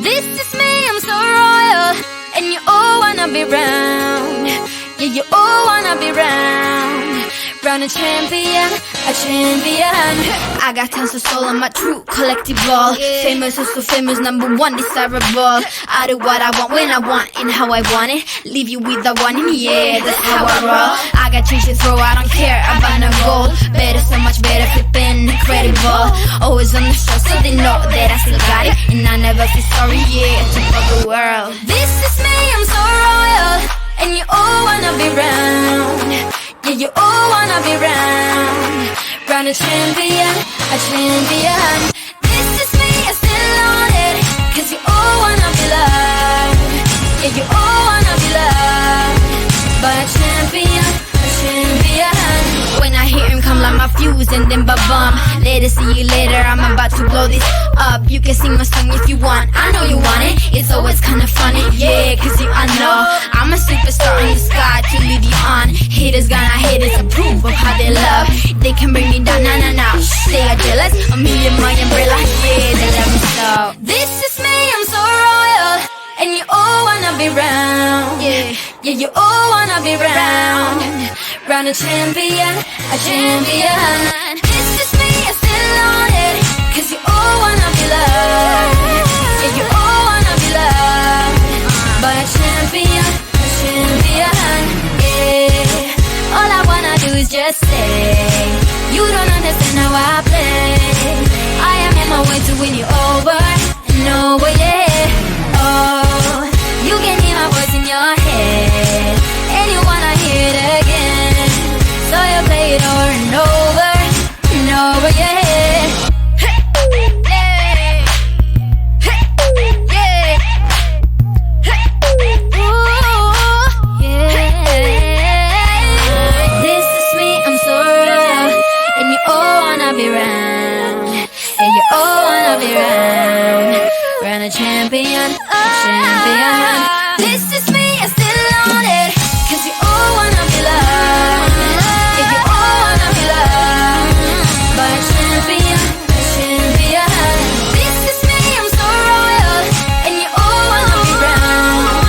This is me, I'm so royal, and you all wanna be round. Yeah, you all wanna be round. Round a champion, a champion. I got tons of soul on my true collectible. Famous, so famous, number one, desirable. I do what I want, when I want, and how I want it. Leave you with the one, and yeah, that's how I roll. I got change to throw, I don't care about no gold. Better, so much better, flipping incredible. Always on the show, so they know that I still got it. And I never feel sorry, yeah, to fuck the world. This is me, I'm so royal, and you all wanna be round. Yeah, you all wanna be round. Round a champion, a champion. This is me, I still on it, cause you all wanna be loved. Yeah, you all wanna be loved by a champion, a champion. When I hear him come like my fuse and then ba-bum. Later, see you later, I'm about to blow this up. You can sing my song if you want, I know you want it. It's always kinda funny, yeah, cause I know I'm a superstar in the sky to lead you on. Haters gonna hate us, approve of how they love. They can bring me down, nah, nah, nah. They are jealous, a million my umbrella, yeah, they love me so. This is me, I'm so royal, and you all wanna be round. Yeah, yeah, you all wanna be round. Round a champion, a champion. This is me, I still on it, cause you all wanna be loved. Yeah, you all wanna be loved by a champion, a champion. Yeah, all I wanna do is just say, you don't understand how I play. I am on my way to win you over and over, yeah. Oh, you can hear my voice in your head, and you wanna hear it again. So you play it over and over and over, yeah. A champion, a champion. This is me, I still on it, cause you all wanna be loved. Yeah, you all wanna be loved by a champion, a champion. This is me, I'm so royal, and you all wanna be round.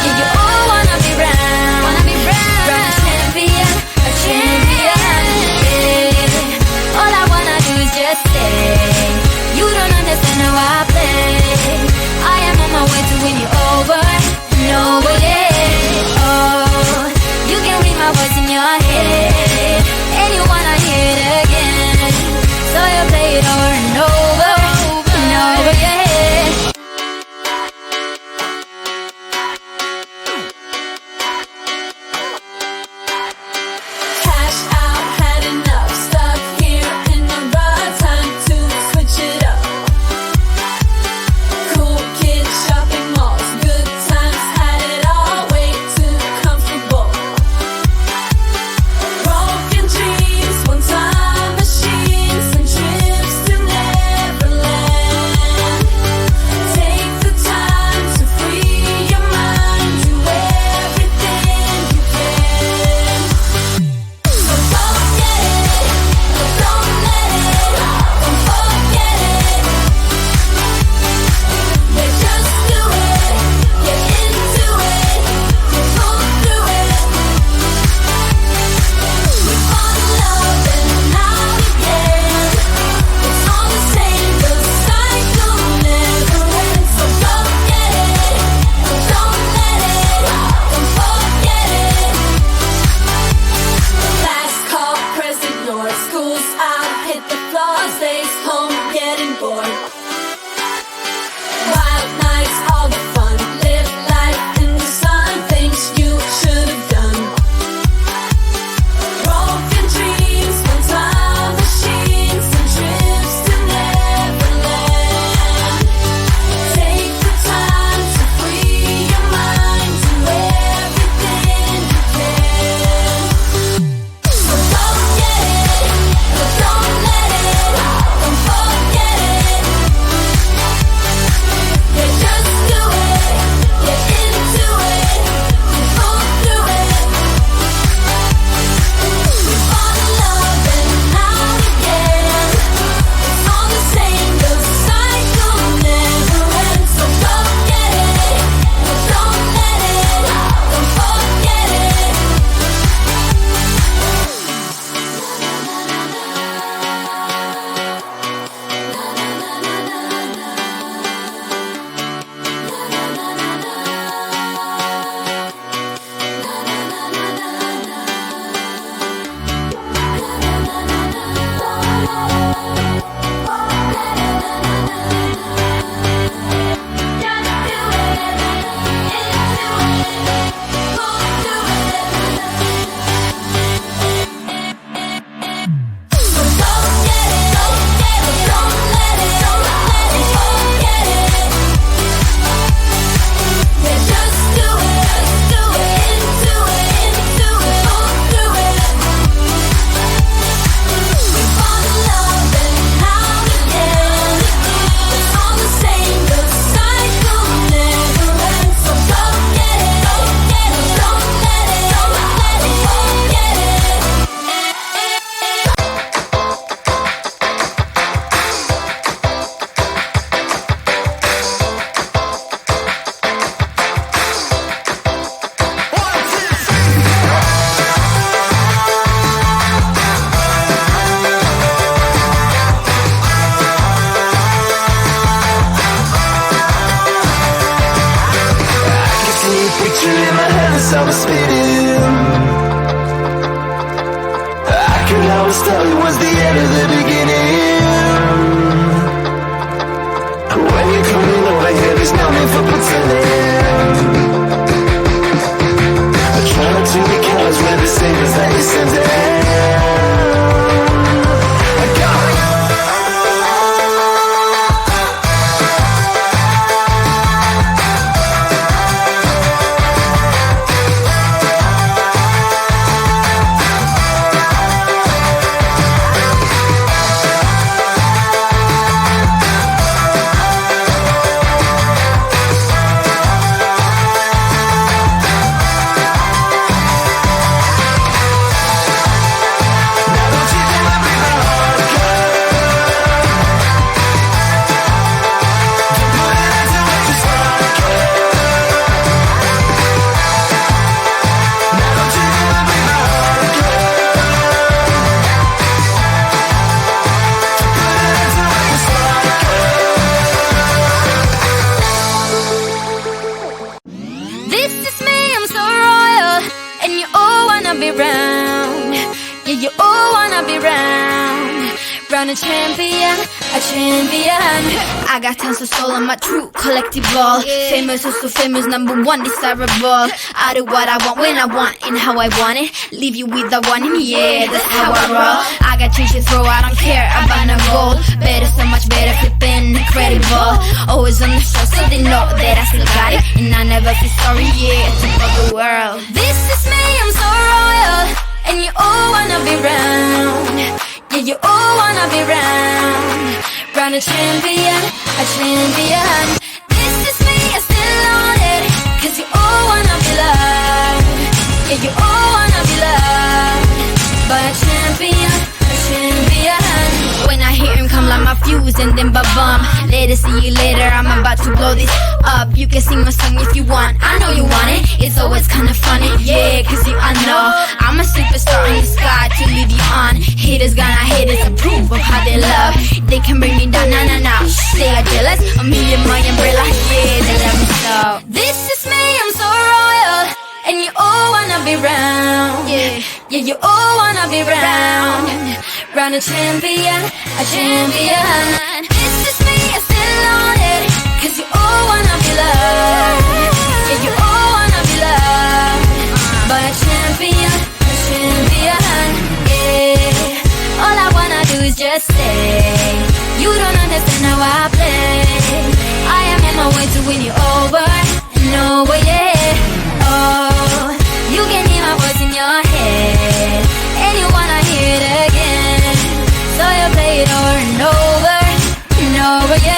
Yeah, you all wanna be round. Round a champion, a champion. Yeah, all I wanna do is just say, you don't understand how I play. I am on my wheels I was spinning. I could always tell it was the end of the beginning. When you're coming over here, there's no need for pretending. I try not to be careless with the signals that you send in. A champion, a champion. I got tons of soul on my true collectible. Famous, also famous, number one, desirable. I do what I want, when I want, and how I want it. Leave you with the one in the air, that's how I roll. I got change to throw, I don't care about no gold. Better, so much better, flipping incredible. Always on the show, so they know that I still got it. And I never feel sorry, yeah, to the world. This is me, I'm so royal, and you all wanna be round. Yeah, you all wanna be round a champion, a champion. This is me, I still on it, cause you all wanna be loved. Yeah, you all wanna be loved by a champion, a champion. When I hear him come like my fuse and then ba-bum. Later, see you later, I'm about to blow this up. You can sing my song if you want, I know you want it. It's always kinda funny, yeah, cause I know I'm a superstar in the sky to leave you on. Haters gonna hate us, approve of how they love. They can bring me down, nah, nah, nah. They are jealous of me and my umbrella, yeah, they love me so. This is me, I'm so royal, and you all wanna be round. Yeah, yeah, you all wanna be round a champion, a champion. This is me, I still on it, cause you all wanna be loved. Yeah, you all wanna be loved by a champion, a champion. Yeah, all I wanna do is just say, you don't understand how I play. I am on my way to win you over and over, yeah. Oh, you can hear my voice in your head, and you wanna hear it again. So you play it over and over and over, yeah.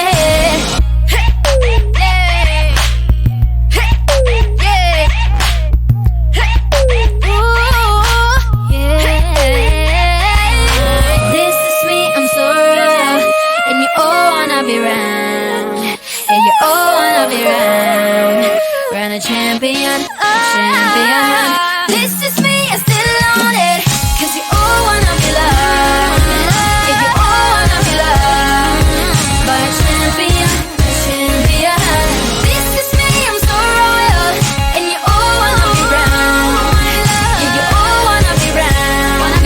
A champion, a champion. This is me, I still on it, cause you all wanna be loved. Yeah, you all wanna be loved by a champion, a champion. This is me, I'm so royal, and you all wanna be round. Yeah, you all wanna be round a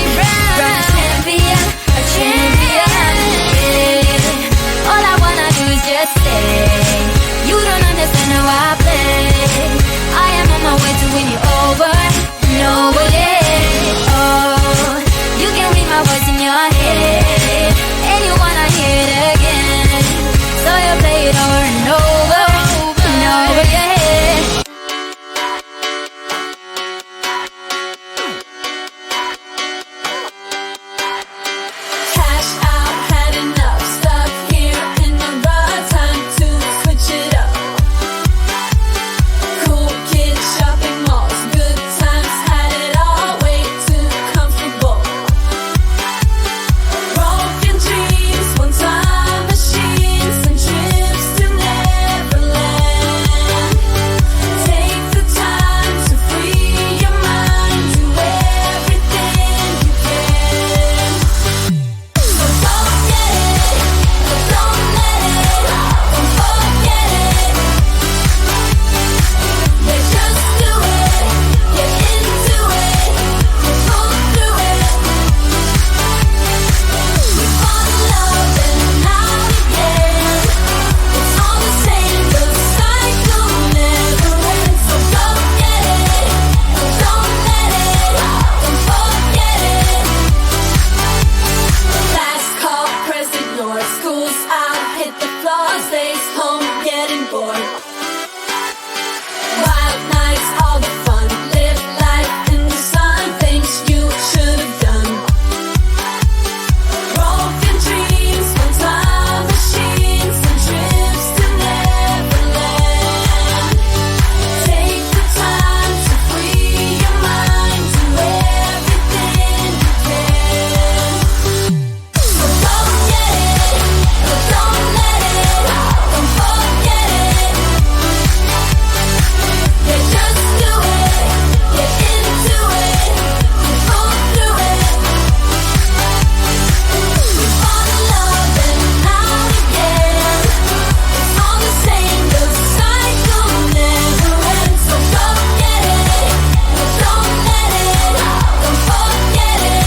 champion, a champion. Yeah, all I wanna do is just say, you don't understand how I play. I am on for. Wild nights, all the fun. Live life in the sun. Things you should have done. Broken dreams, one-time machines, and trips to Neverland. Take the time to free your mind. Do everything you can. So go get it, but don't let it, don't forget it. Yeah, just do it, get into it, go through it. We fall in love and out again. It's all the same, the cycle never ends. So go get it, but don't let it, don't forget it.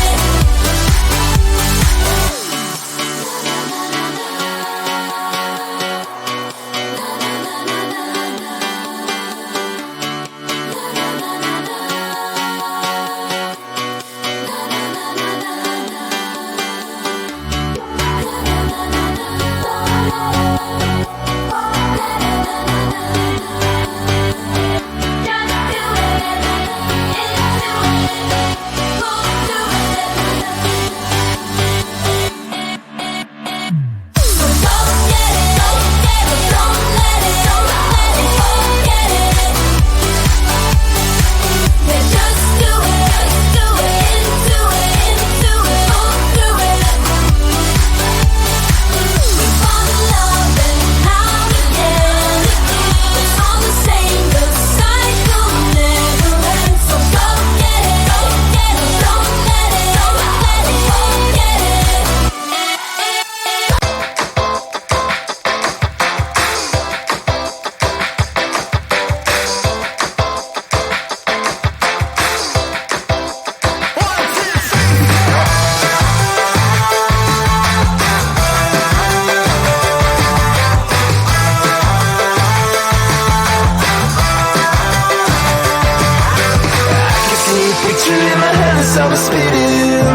Picture in my head as I was spinning.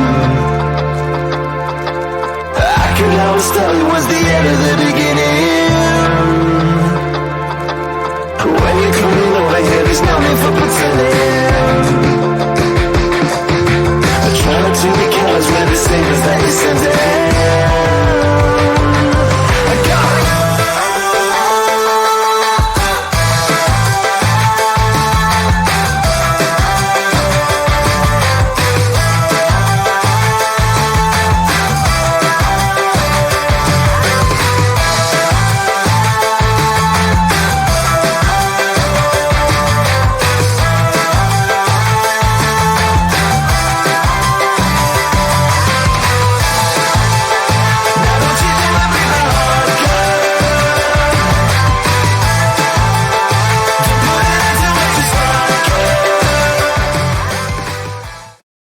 I could always tell it was the end of the beginning.